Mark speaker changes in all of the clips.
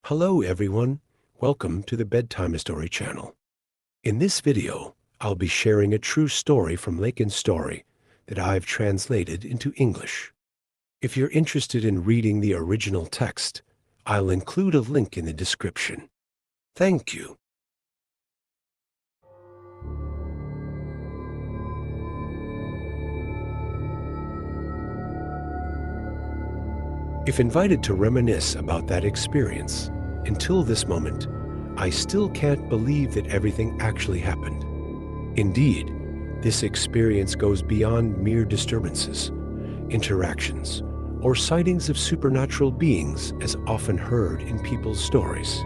Speaker 1: Hello everyone, welcome to the Bedtimestory channel. In this video, I'll be sharing a true story from Unforgettable that I've translated into English. If you're interested in reading the original text, I'll include a link in the description. Thank you. If invited to reminisce about that experience, until this moment, I still can't believe that everything actually happened. Indeed, this experience goes beyond mere disturbances, interactions, or sightings of supernatural beings as often heard in people's stories.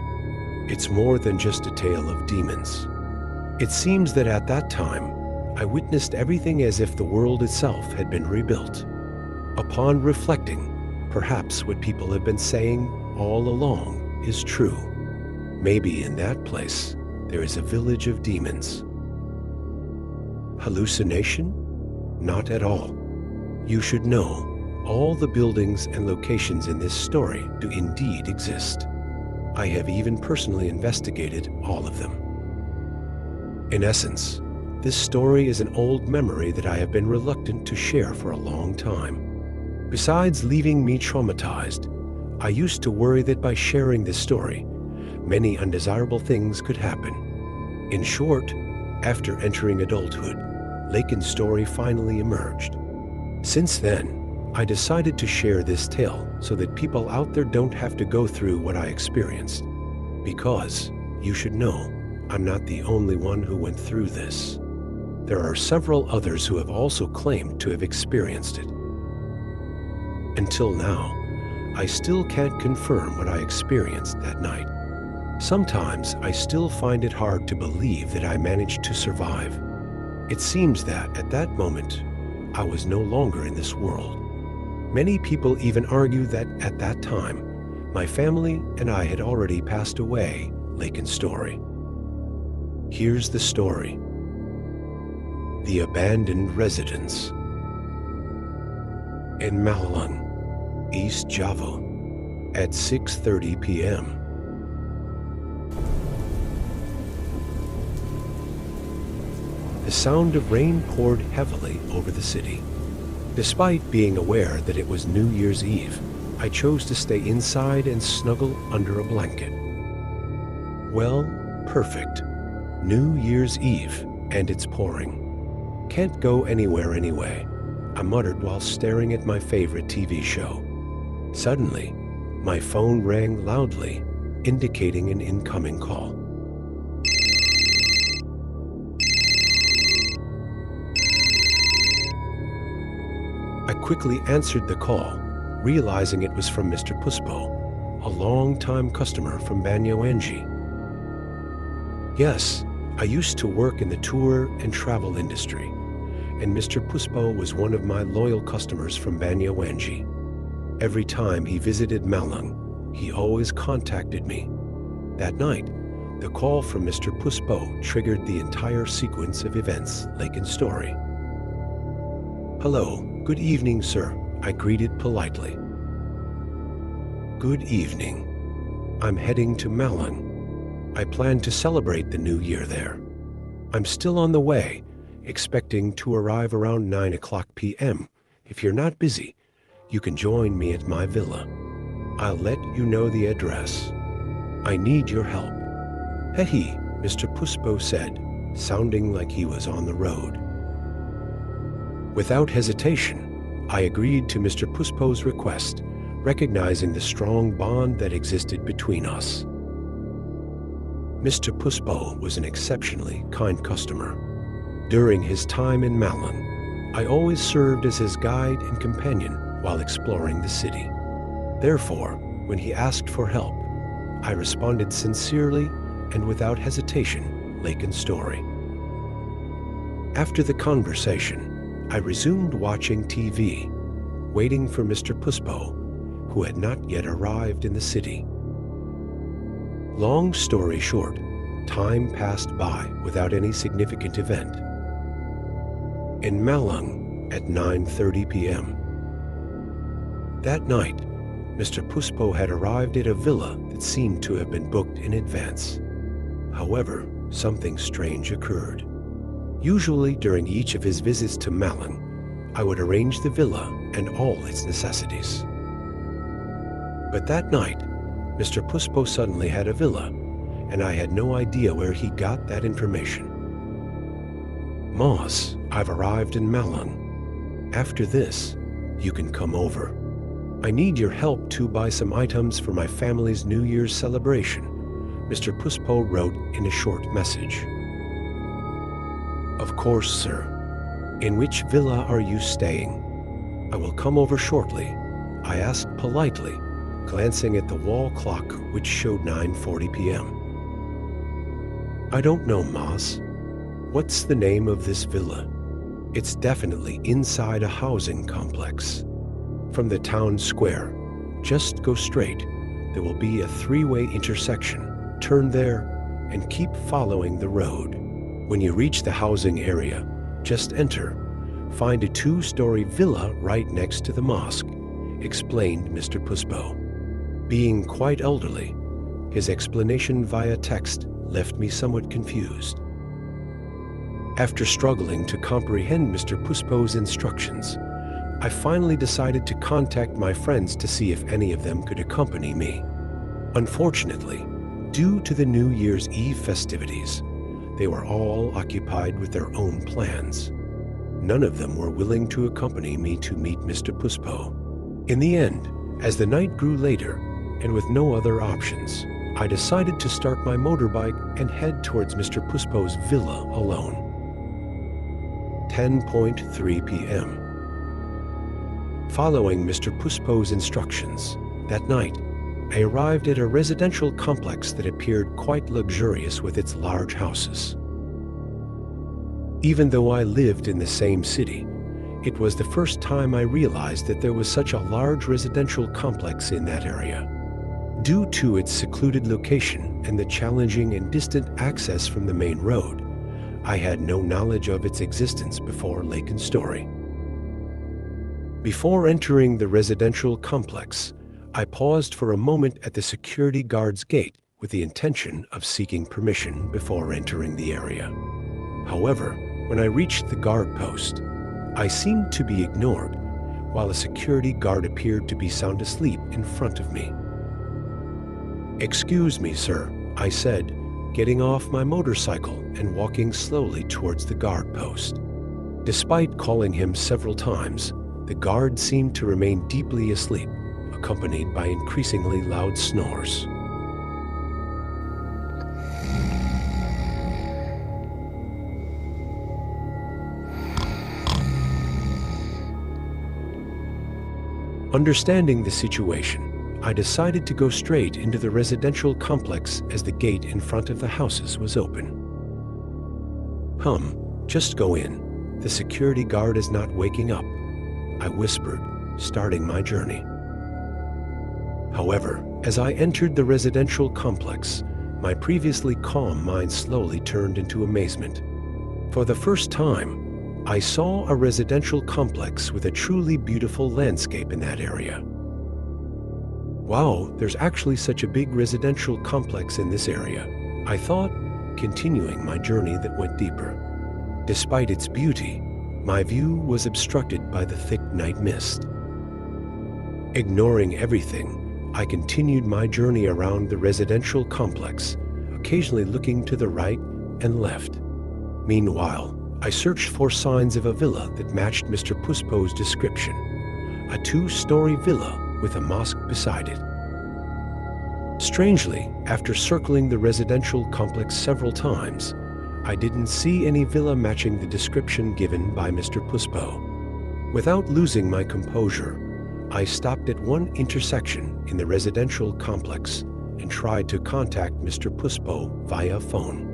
Speaker 1: It's more than just a tale of demons. It seems that at that time, I witnessed everything as if the world itself had been rebuilt. Upon reflecting, perhaps what people have been saying all along is true. Maybe in that place, there is a village of demons. Hallucination? Not at all. You should know, all the buildings and locations in this story do indeed exist. I have even personally investigated all of them. In essence, this story is an old memory that I have been reluctant to share for a long time. Besides leaving me traumatized, I used to worry that by sharing this story, many undesirable things could happen. In short, after entering adulthood, Lakin's story finally emerged. Since then, I decided to share this tale so that people out there don't have to go through what I experienced. Because, you should know, I'm not the only one who went through this. There are several others who have also claimed to have experienced it. Until now, I still can't confirm what I experienced that night. Sometimes I still find it hard to believe that I managed to survive. It seems that at that moment, I was no longer in this world. Many people even argue that at that time, my family and I had already passed away, Lakin's story. Here's the story. The Abandoned Residence. In Malang, East Java, at 6:30 p.m. The sound of rain poured heavily over the city. Despite being aware that it was New Year's Eve, I chose to stay inside and snuggle under a blanket. Well, perfect. New Year's Eve, and it's pouring. Can't go anywhere anyway, I muttered while staring at my favorite TV show. Suddenly, my phone rang loudly, indicating an incoming call. I quickly answered the call, realizing it was from Mr. Puspo, a long-time customer from Banyoangi. Yes, I used to work in the tour and travel industry, and Mr. Puspo was one of my loyal customers from Banyoangi. Every time he visited Malang, he always contacted me. That night, the call from Mr. Puspo triggered the entire sequence of events Lakin's story. Hello, good evening, sir, I greeted politely. Good evening. I'm heading to Malang. I plan to celebrate the new year there. I'm still on the way, expecting to arrive around 9:00 p.m. If you're not busy, you can join me at my villa. I'll let you know the address. I need your help. Hehe, Mr. Puspo said, sounding like he was on the road. Without hesitation, I agreed to Mr. Puspo's request, recognizing the strong bond that existed between us. Mr. Puspo was an exceptionally kind customer. During his time in Malang, I always served as his guide and companion while exploring the city. Therefore, when he asked for help, I responded sincerely and without hesitation, Lakin's story. After the conversation, I resumed watching TV, waiting for Mr. Puspo, who had not yet arrived in the city. Long story short, time passed by without any significant event. In Malang, at 9:30 p.m. That night, Mr. Puspo had arrived at a villa that seemed to have been booked in advance. However, something strange occurred. Usually during each of his visits to Malang, I would arrange the villa and all its necessities. But that night, Mr. Puspo suddenly had a villa, and I had no idea where he got that information. "Moss, I've arrived in Malang. After this, you can come over. I need your help to buy some items for my family's New Year's celebration," Mr. Puspo wrote in a short message. "Of course, sir. In which villa are you staying? I will come over shortly," I asked politely, glancing at the wall clock which showed 9:40 p.m. "I don't know, Moss. What's the name of this villa? It's definitely inside a housing complex. From the town square, just go straight. There will be a three-way intersection. Turn there and keep following the road. When you reach the housing area, just enter. Find a two-story villa right next to the mosque," explained Mr. Puspo. Being quite elderly, his explanation via text left me somewhat confused. After struggling to comprehend Mr. Puspo's instructions, I finally decided to contact my friends to see if any of them could accompany me. Unfortunately, due to the New Year's Eve festivities, they were all occupied with their own plans. None of them were willing to accompany me to meet Mr. Puspo. In the end, as the night grew later, and with no other options, I decided to start my motorbike and head towards Mr. Puspo's villa alone. 10:03 p.m. Following Mr. Puspo's instructions, that night, I arrived at a residential complex that appeared quite luxurious with its large houses. Even though I lived in the same city, it was the first time I realized that there was such a large residential complex in that area. Due to its secluded location and the challenging and distant access from the main road, I had no knowledge of its existence before Lake and Story. Before entering the residential complex, I paused for a moment at the security guard's gate with the intention of seeking permission before entering the area. However, when I reached the guard post, I seemed to be ignored, while a security guard appeared to be sound asleep in front of me. "Excuse me, sir," I said, getting off my motorcycle and walking slowly towards the guard post. Despite calling him several times, the guard seemed to remain deeply asleep, accompanied by increasingly loud snores. Understanding the situation, I decided to go straight into the residential complex as the gate in front of the houses was open. Just go in. The security guard is not waking up," I whispered, starting my journey. However, as I entered the residential complex, my previously calm mind slowly turned into amazement. For the first time, I saw a residential complex with a truly beautiful landscape in that area. "Wow, there's actually such a big residential complex in this area," I thought, continuing my journey that went deeper. Despite its beauty, my view was obstructed by the thick night mist. Ignoring everything, I continued my journey around the residential complex, occasionally looking to the right and left. Meanwhile, I searched for signs of a villa that matched Mr. Puspo's description, a two-story villa with a mosque beside it. Strangely, after circling the residential complex several times, I didn't see any villa matching the description given by Mr. Puspo. Without losing my composure, I stopped at one intersection in the residential complex and tried to contact Mr. Puspo via phone.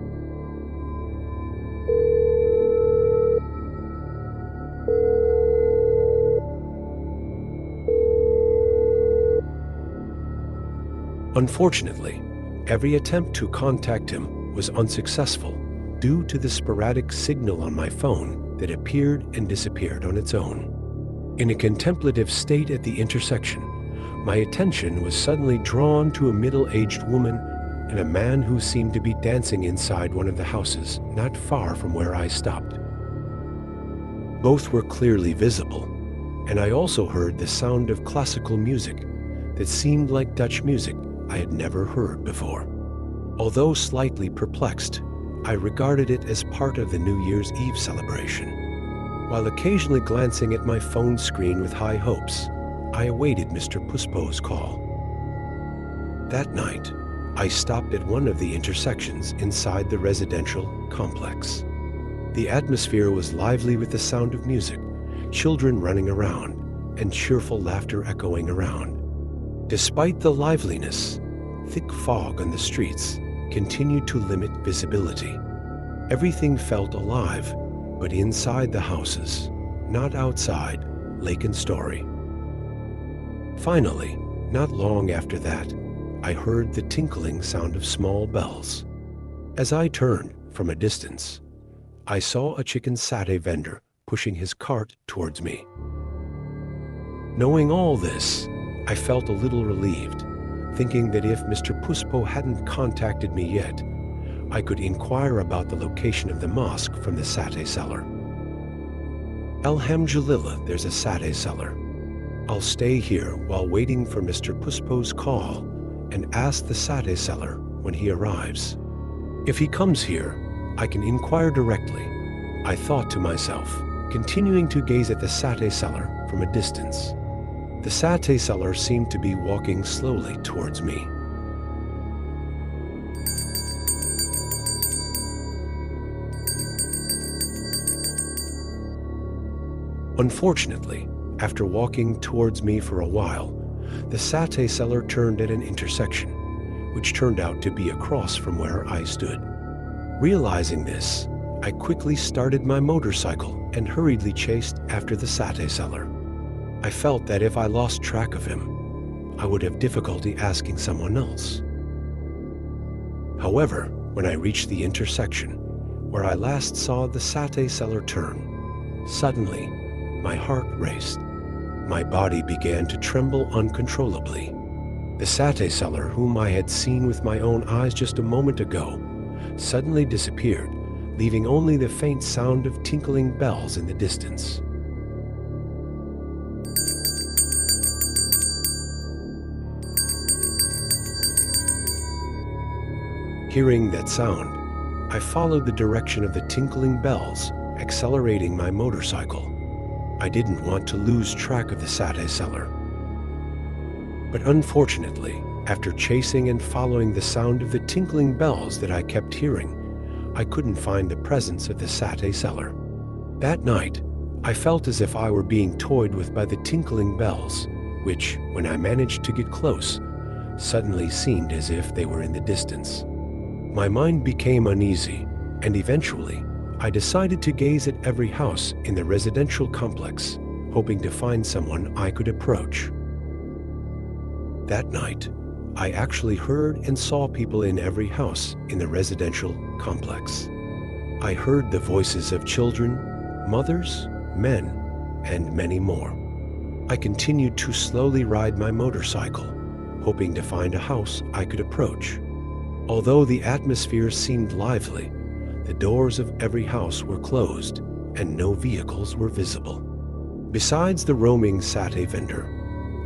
Speaker 1: Unfortunately, every attempt to contact him was unsuccessful due to the sporadic signal on my phone that appeared and disappeared on its own. In a contemplative state at the intersection, My attention was suddenly drawn to a middle-aged woman and a man who seemed to be dancing inside one of the houses not far from where I stopped. Both were clearly visible, and I also heard the sound of classical music that seemed like Dutch music I had never heard before. Although slightly perplexed, I regarded it as part of the New Year's Eve celebration. While occasionally glancing at my phone screen with high hopes, I awaited Mr. Puspo's call. That night, I stopped at one of the intersections inside the residential complex. The atmosphere was lively with the sound of music, children running around, and cheerful laughter echoing around. Despite the liveliness, thick fog on the streets continued to limit visibility. Everything felt alive, but inside the houses, not outside Lake and Story. Finally, not long after that, I heard the tinkling sound of small bells. As I turned from a distance, I saw a chicken satay vendor pushing his cart towards me. Knowing all this, I felt a little relieved, thinking that if Mr. Puspo hadn't contacted me yet, I could inquire about the location of the mosque from the satay seller. Alhamdulillah, there's a satay seller. I'll stay here while waiting for Mr. Puspo's call and ask the satay seller when he arrives. If he comes here, I can inquire directly, I thought to myself, continuing to gaze at the satay seller from a distance. The satay seller seemed to be walking slowly towards me. Unfortunately, after walking towards me for a while, the satay seller turned at an intersection, which turned out to be across from where I stood. Realizing this, I quickly started my motorcycle and hurriedly chased after the satay seller. I felt that if I lost track of him, I would have difficulty asking someone else. However, when I reached the intersection where I last saw the satay seller turn, suddenly my heart raced. My body began to tremble uncontrollably. The satay seller, whom I had seen with my own eyes just a moment ago, suddenly disappeared, leaving only the faint sound of tinkling bells in the distance. Hearing that sound, I followed the direction of the tinkling bells, accelerating my motorcycle. I didn't want to lose track of the satay seller. But unfortunately, after chasing and following the sound of the tinkling bells that I kept hearing, I couldn't find the presence of the satay seller. That night, I felt as if I were being toyed with by the tinkling bells, which, when I managed to get close, suddenly seemed as if they were in the distance. My mind became uneasy, and eventually, I decided to gaze at every house in the residential complex, hoping to find someone I could approach. That night, I actually heard and saw people in every house in the residential complex. I heard the voices of children, mothers, men, and many more. I continued to slowly ride my motorcycle, hoping to find a house I could approach. Although the atmosphere seemed lively, the doors of every house were closed and no vehicles were visible. Besides the roaming satay vendor,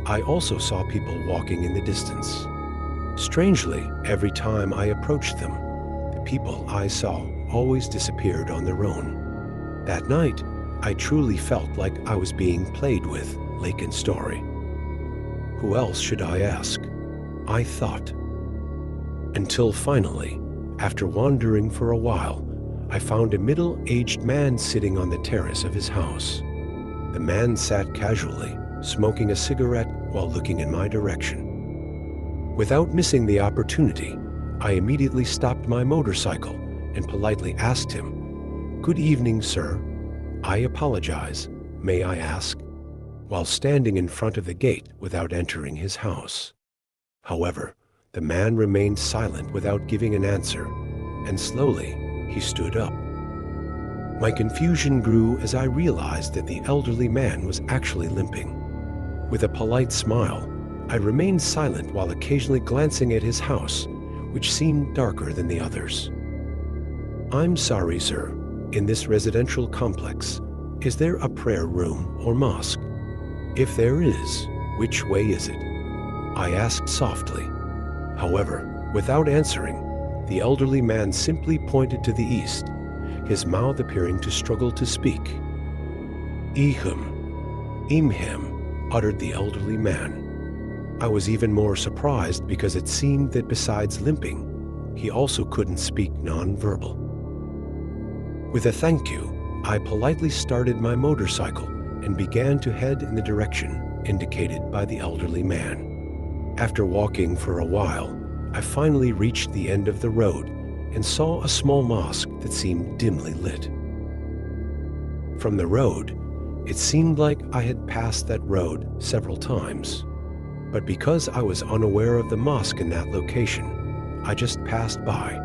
Speaker 1: I also saw people walking in the distance. Strangely, every time I approached them, the people I saw always disappeared on their own. That night, I truly felt like I was being played with, Lake and Story. Who else should I ask? I thought. Until finally, after wandering for a while, I found a middle-aged man sitting on the terrace of his house. The man sat casually, smoking a cigarette while looking in my direction. Without missing the opportunity, I immediately stopped my motorcycle and politely asked him, "Good evening, sir. I apologize, may I ask?" while standing in front of the gate without entering his house. However, the man remained silent without giving an answer, and slowly he stood up. My confusion grew as I realized that the elderly man was actually limping. With a polite smile, I remained silent while occasionally glancing at his house, which seemed darker than the others. "I'm sorry, sir. In this residential complex, is there a prayer room or mosque? If there is, which way is it?" I asked softly. However, without answering, the elderly man simply pointed to the east, his mouth appearing to struggle to speak. Imhem, uttered the elderly man. I was even more surprised because it seemed that besides limping, he also couldn't speak non-verbal. With a thank you, I politely started my motorcycle and began to head in the direction indicated by the elderly man. After walking for a while, I finally reached the end of the road and saw a small mosque that seemed dimly lit. From the road, it seemed like I had passed that road several times. But because I was unaware of the mosque in that location, I just passed by.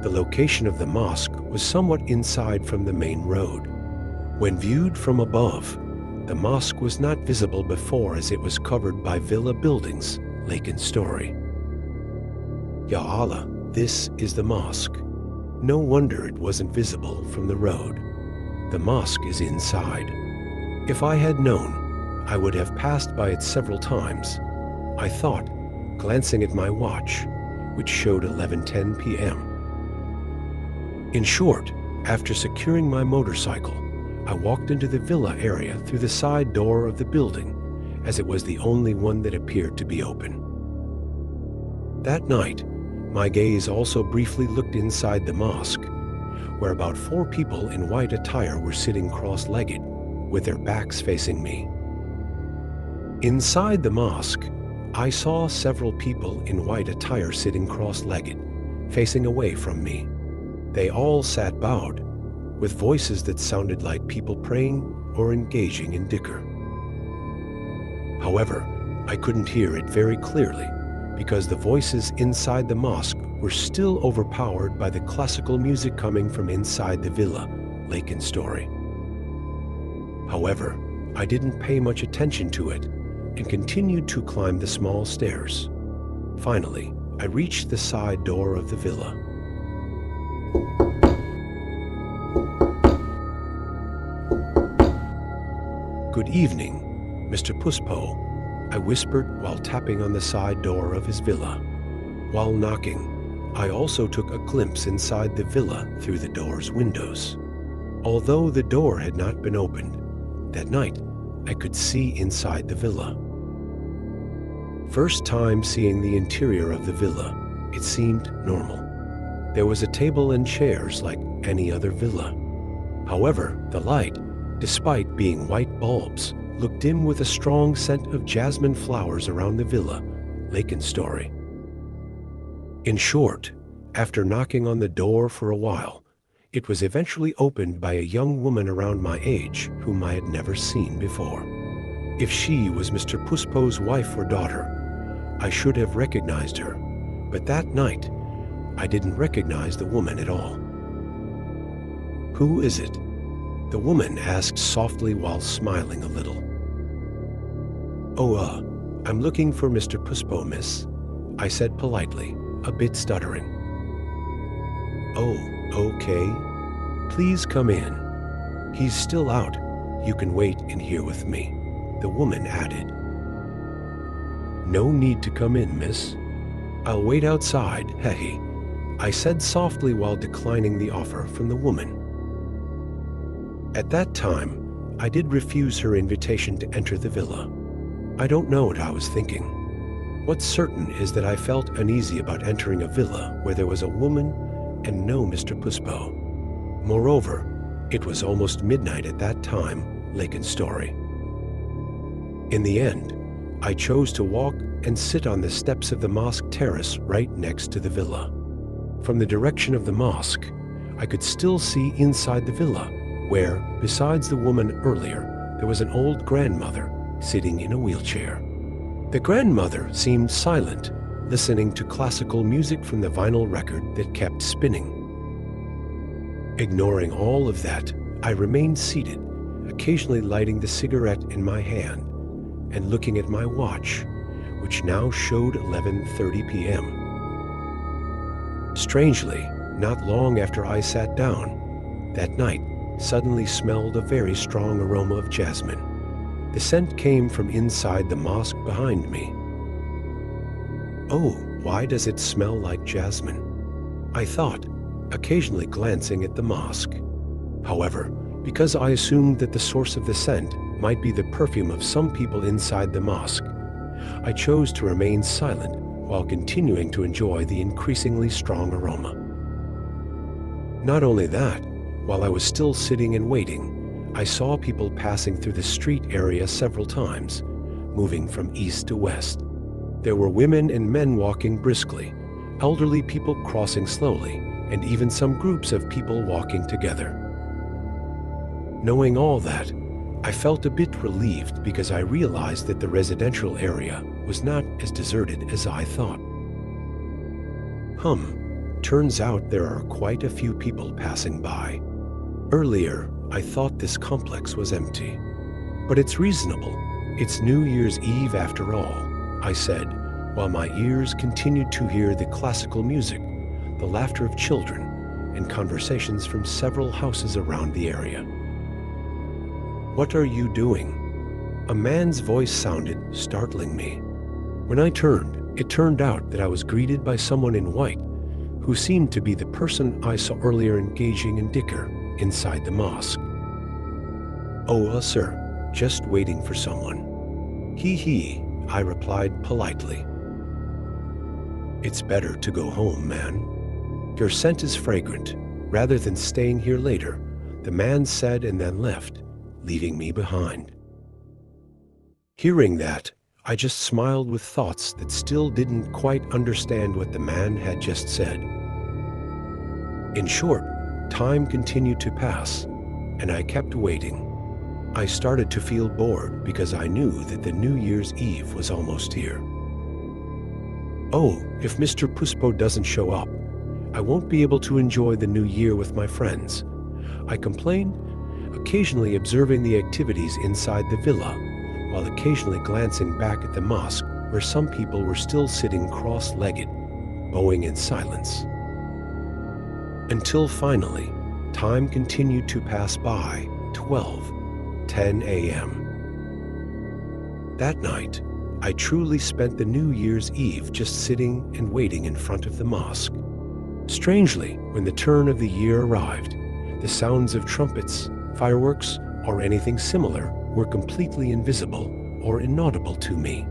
Speaker 1: The location of the mosque was somewhat inside from the main road. When viewed from above, the mosque was not visible before as it was covered by villa buildings, lake in story. Ya Allah, this is the mosque. No wonder it wasn't visible from the road. The mosque is inside. If I had known, I would have passed by it several times, I thought, glancing at my watch, which showed 11:10 p.m. In short, after securing my motorcycle, I walked into the villa area through the side door of the building, as it was the only one that appeared to be open. That night, my gaze also briefly looked inside the mosque, where about 4 people in white attire were sitting cross-legged, with their backs facing me. Inside the mosque, I saw several people in white attire sitting cross-legged, facing away from me. They all sat bowed, with voices that sounded like people praying or engaging in dhikr. However, I couldn't hear it very clearly because the voices inside the mosque were still overpowered by the classical music coming from inside the villa, lake in story. However, I didn't pay much attention to it and continued to climb the small stairs. Finally, I reached the side door of the villa. "Good evening, Mr. Puspo," I whispered while tapping on the side door of his villa. While knocking, I also took a glimpse inside the villa through the door's windows. Although the door had not been opened, that night I could see inside the villa. First time seeing the interior of the villa, it seemed normal. There was a table and chairs like any other villa. However, the light, despite being white bulbs, looked dim with a strong scent of jasmine flowers around the villa, lake in story. In short, after knocking on the door for a while, it was eventually opened by a young woman around my age whom I had never seen before. If she was Mr. Puspo's wife or daughter, I should have recognized her, but that night, I didn't recognize the woman at all. "Who is it?" the woman asked softly while smiling a little. "Oh, I'm looking for Mr. Puspo, miss," I said politely, a bit stuttering. "Oh, okay. Please come in. He's still out. You can wait in here with me," the woman added. "No need to come in, miss. I'll wait outside, hehe," I said softly while declining the offer from the woman. At that time, I did refuse her invitation to enter the villa. I don't know what I was thinking. What's certain is that I felt uneasy about entering a villa where there was a woman and no Mr. Puspo. Moreover, it was almost midnight at that time, lake in story. In the end, I chose to walk and sit on the steps of the mosque terrace right next to the villa. From the direction of the mosque, I could still see inside the villa, where, besides the woman earlier, there was an old grandmother sitting in a wheelchair. The grandmother seemed silent, listening to classical music from the vinyl record that kept spinning. Ignoring all of that, I remained seated, occasionally lighting the cigarette in my hand and looking at my watch, which now showed 11:30 p.m. Strangely, not long after I sat down, that night suddenly smelled a very strong aroma of jasmine. The scent came from inside the mosque behind me. Oh, why does it smell like jasmine? I thought, occasionally glancing at the mosque. However, because I assumed that the source of the scent might be the perfume of some people inside the mosque, I chose to remain silent while continuing to enjoy the increasingly strong aroma. Not only that, while I was still sitting and waiting, I saw people passing through the street area several times, moving from east to west. There were women and men walking briskly, elderly people crossing slowly, and even some groups of people walking together. Knowing all that, I felt a bit relieved because I realized that the residential area was not as deserted as I thought. Turns out there are quite a few people passing by. Earlier, I thought this complex was empty. But it's reasonable. It's New Year's Eve after all, I said, while my ears continued to hear the classical music, the laughter of children, and conversations from several houses around the area. "What are you doing?" A man's voice sounded, startling me. When I turned, it turned out that I was greeted by someone in white, who seemed to be the person I saw earlier engaging in dhikr inside the mosque. "Oh, sir, just waiting for someone." He, I replied politely. "It's better to go home, man. Your scent is fragrant. Rather than staying here later," the man said and then left, leaving me behind. Hearing that, I just smiled with thoughts that still didn't quite understand what the man had just said. In short, time continued to pass, and I kept waiting. I started to feel bored because I knew that the New Year's Eve was almost here. Oh, if Mr. Puspo doesn't show up, I won't be able to enjoy the new year with my friends, I complained, occasionally observing the activities inside the villa, while occasionally glancing back at the mosque where some people were still sitting cross-legged, bowing in silence. Until finally, time continued to pass by, 12:10 a.m. That night, I truly spent the New Year's Eve just sitting and waiting in front of the mosque. Strangely, when the turn of the year arrived, the sounds of trumpets, fireworks, or anything similar were completely invisible or inaudible to me.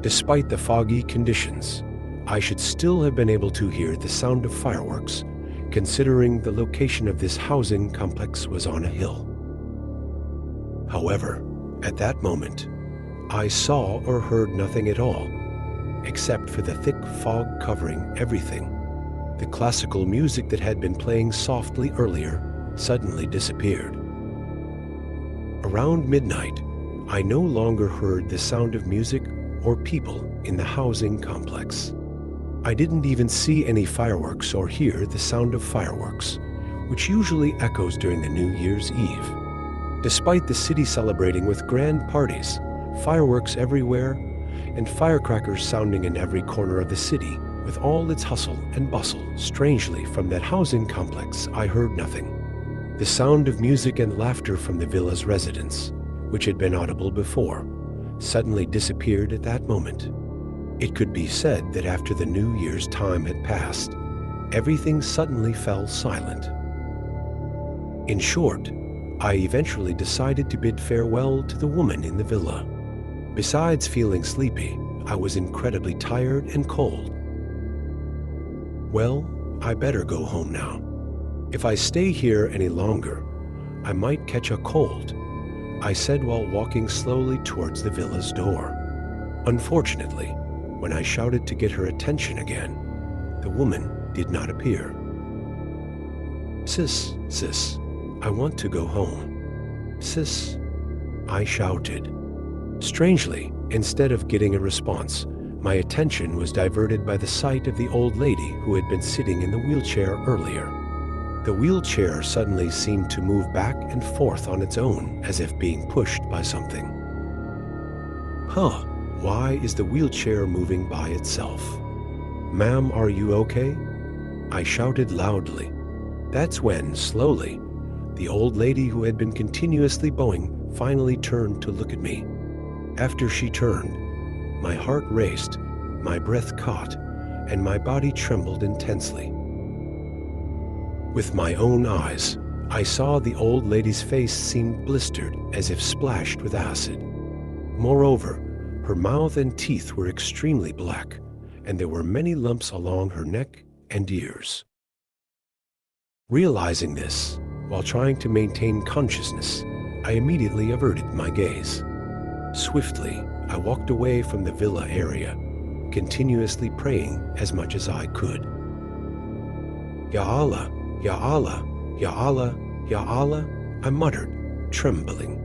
Speaker 1: Despite the foggy conditions, I should still have been able to hear the sound of fireworks, considering the location of this housing complex was on a hill. However, at that moment, I saw or heard nothing at all, except for the thick fog covering everything. The classical music that had been playing softly earlier suddenly disappeared. Around midnight, I no longer heard the sound of music or people in the housing complex. I didn't even see any fireworks or hear the sound of fireworks, which usually echoes during the New Year's Eve. Despite the city celebrating with grand parties, fireworks everywhere, and firecrackers sounding in every corner of the city, with all its hustle and bustle, strangely from that housing complex, I heard nothing. The sound of music and laughter from the villa's residents, which had been audible before, suddenly disappeared at that moment. It could be said that after the New Year's time had passed, everything suddenly fell silent. In short, I eventually decided to bid farewell to the woman in the villa. Besides feeling sleepy, I was incredibly tired and cold. Well, I better go home now. If I stay here any longer, I might catch a cold, I said while walking slowly towards the villa's door. Unfortunately, when I shouted to get her attention again, the woman did not appear. Sis, I want to go home. Sis, I shouted. Strangely, instead of getting a response, my attention was diverted by the sight of the old lady who had been sitting in the wheelchair earlier. The wheelchair suddenly seemed to move back and forth on its own, as if being pushed by something. Why is the wheelchair moving by itself? Ma'am, are you okay? I shouted loudly. That's when, slowly, the old lady who had been continuously bowing finally turned to look at me. After she turned, my heart raced, my breath caught, and my body trembled intensely. With my own eyes, I saw the old lady's face seemed blistered as if splashed with acid. Moreover, her mouth and teeth were extremely black, and there were many lumps along her neck and ears. Realizing this, while trying to maintain consciousness, I immediately averted my gaze. Swiftly, I walked away from the villa area, continuously praying as much as I could. Ya Allah, Ya Allah, Ya Allah, Ya Allah, I muttered, trembling.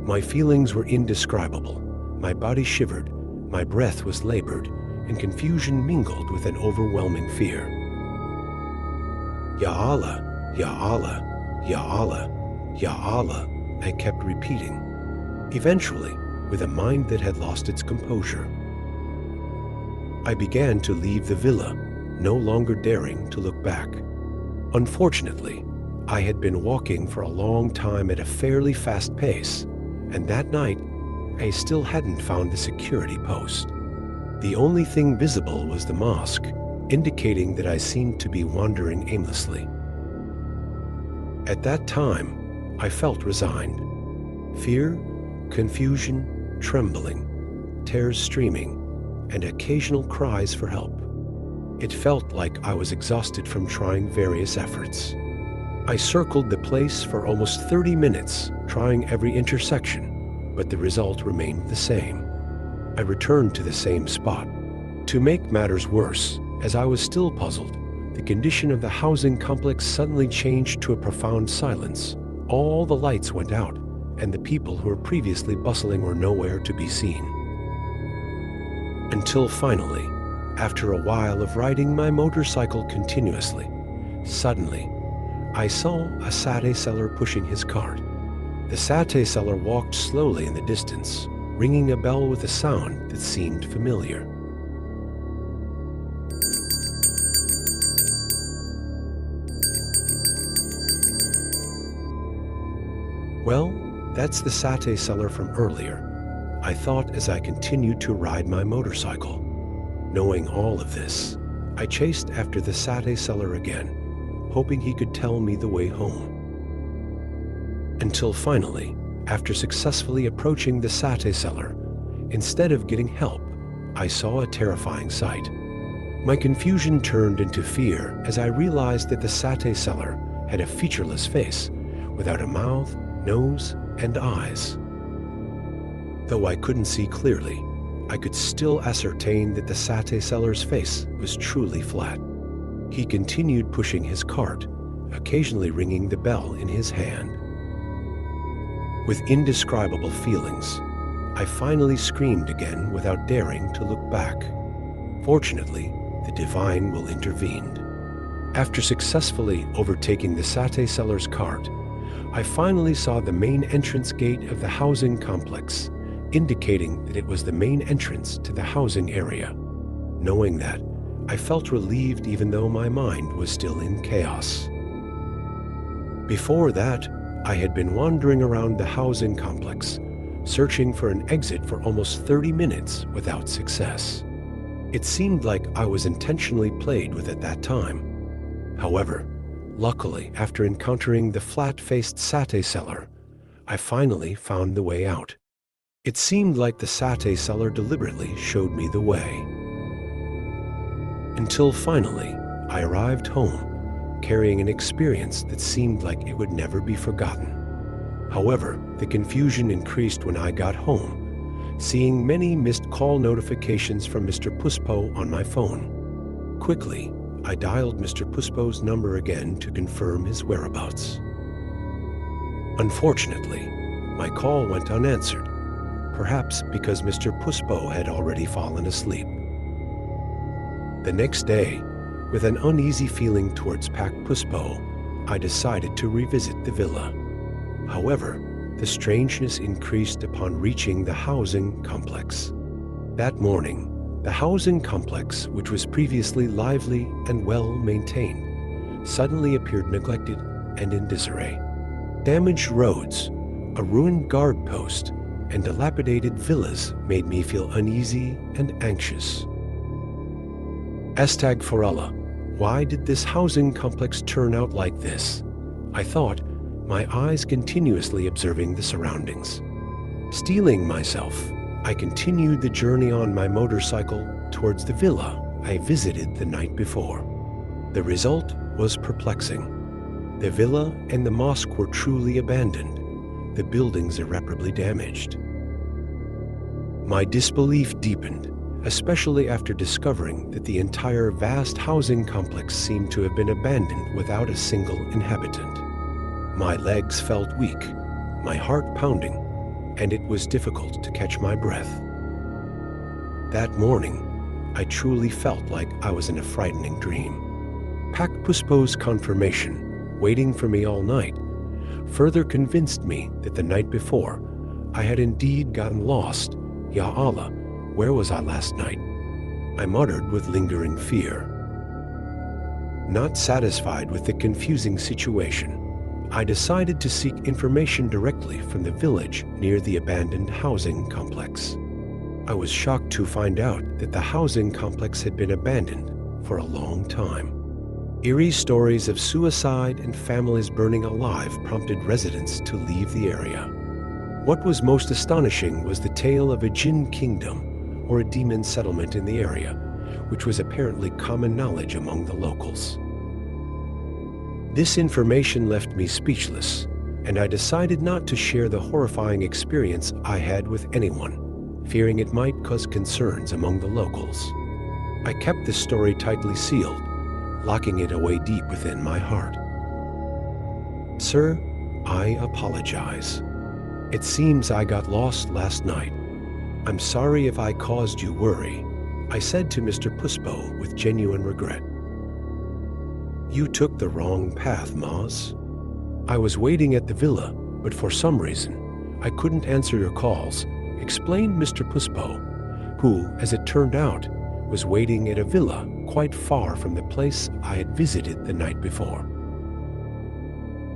Speaker 1: My feelings were indescribable. My body shivered, my breath was labored, and confusion mingled with an overwhelming fear. Ya Allah, Ya Allah, Ya Allah, Ya Allah, I kept repeating. Eventually, with a mind that had lost its composure, I began to leave the villa, no longer daring to look back. Unfortunately, I had been walking for a long time at a fairly fast pace, and that night, I still hadn't found the security post. The only thing visible was the mosque, indicating that I seemed to be wandering aimlessly. At that time, I felt resigned. Fear, confusion, trembling, tears streaming, and occasional cries for help. It felt like I was exhausted from trying various efforts. I circled the place for almost 30 minutes, trying every intersection, but the result remained the same. I returned to the same spot. To make matters worse, as I was still puzzled, the condition of the housing complex suddenly changed to a profound silence. All the lights went out, and the people who were previously bustling were nowhere to be seen. Until finally, after a while of riding my motorcycle continuously, suddenly, I saw a satay seller pushing his cart. The satay seller walked slowly in the distance, ringing a bell with a sound that seemed familiar. Well, that's the satay seller from earlier, I thought as I continued to ride my motorcycle. Knowing all of this, I chased after the satay seller again, hoping he could tell me the way home. Until finally, after successfully approaching the satay seller, instead of getting help, I saw a terrifying sight. My confusion turned into fear as I realized that the satay seller had a featureless face, without a mouth, nose, and eyes. Though I couldn't see clearly, I could still ascertain that the satay seller's face was truly flat. He continued pushing his cart, occasionally ringing the bell in his hand. With indescribable feelings, I finally screamed again without daring to look back. Fortunately, the divine will intervened. After successfully overtaking the satay seller's cart, I finally saw the main entrance gate of the housing complex, indicating that it was the main entrance to the housing area. Knowing that, I felt relieved even though my mind was still in chaos. Before that, I had been wandering around the housing complex, searching for an exit for almost 30 minutes without success. It seemed like I was intentionally played with at that time. However, luckily, after encountering the flat-faced satay seller, I finally found the way out. It seemed like the satay seller deliberately showed me the way. Until finally, I arrived home, carrying an experience that seemed like it would never be forgotten. However, the confusion increased when I got home, seeing many missed call notifications from Mr. Puspo on my phone. Quickly, I dialed Mr. Puspo's number again to confirm his whereabouts. Unfortunately, my call went unanswered, perhaps because Mr. Puspo had already fallen asleep. The next day, with an uneasy feeling towards Pak Puspo, I decided to revisit the villa. However, the strangeness increased upon reaching the housing complex. That morning, the housing complex, which was previously lively and well maintained, suddenly appeared neglected and in disarray. Damaged roads, a ruined guard post, and dilapidated villas made me feel uneasy and anxious. Astagfirullah, why did this housing complex turn out like this? I thought, my eyes continuously observing the surroundings. Steeling myself, I continued the journey on my motorcycle towards the villa I visited the night before. The result was perplexing. The villa and the mosque were truly abandoned, the buildings irreparably damaged. My disbelief deepened, especially after discovering that the entire vast housing complex seemed to have been abandoned without a single inhabitant. My legs felt weak, my heart pounding, and it was difficult to catch my breath. That morning, I truly felt like I was in a frightening dream. Pak Puspo's confirmation, waiting for me all night, further convinced me that the night before, I had indeed gotten lost. Ya Allah, where was I last night? I muttered with lingering fear. Not satisfied with the confusing situation, I decided to seek information directly from the village near the abandoned housing complex. I was shocked to find out that the housing complex had been abandoned for a long time. Eerie stories of suicide and families burning alive prompted residents to leave the area. What was most astonishing was the tale of a jinn kingdom, or a demon settlement in the area, which was apparently common knowledge among the locals. This information left me speechless, and I decided not to share the horrifying experience I had with anyone, fearing it might cause concerns among the locals. I kept this story tightly sealed, locking it away deep within my heart. Sir, I apologize. It seems I got lost last night. I'm sorry if I caused you worry, I said to Mr. Puspo with genuine regret. You took the wrong path, Maz. I was waiting at the villa, but for some reason, I couldn't answer your calls, explained Mr. Puspo, who, as it turned out, was waiting at a villa quite far from the place I had visited the night before.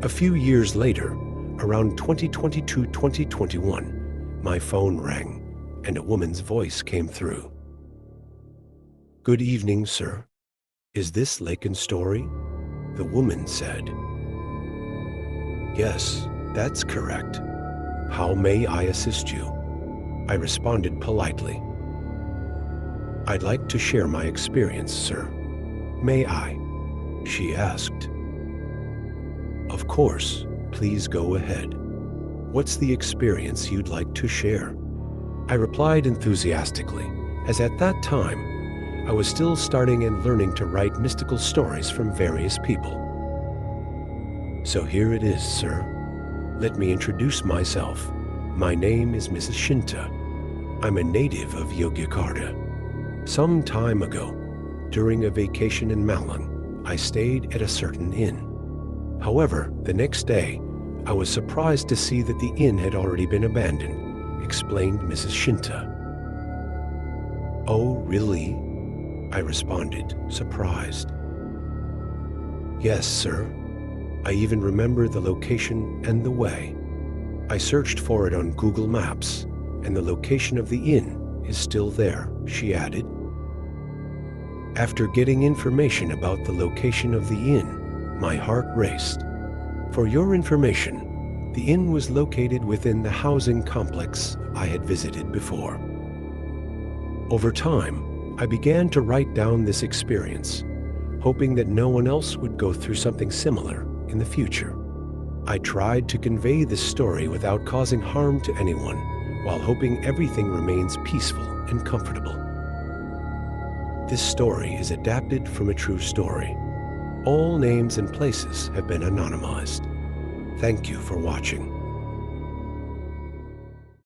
Speaker 1: A few years later, around 2022-2021, my phone rang, and a woman's voice came through. Good evening, sir. Is this Lakin Story? The woman said. Yes, that's correct. How may I assist you? I responded politely. I'd like to share my experience, sir. May I? She asked. Of course, please go ahead. What's the experience you'd like to share? I replied enthusiastically, as at that time, I was still starting and learning to write mystical stories from various people. So here it is, sir. Let me introduce myself. My name is Mrs. Shinta. I'm a native of Yogyakarta. Some time ago, during a vacation in Malang, I stayed at a certain inn. However, the next day, I was surprised to see that the inn had already been abandoned, explained Mrs. Shinta. Oh, really? I responded, surprised. Yes, sir. I even remember the location and the way. I searched for it on Google Maps, and the location of the inn is still there, she added. After getting information about the location of the inn, my heart raced. For your information, the inn was located within the housing complex I had visited before. Over time, I began to write down this experience, hoping that no one else would go through something similar in the future. I tried to convey this story without causing harm to anyone, while hoping everything remains peaceful and comfortable. This story is adapted from a true story. All names and places have been anonymized. Thank you for watching.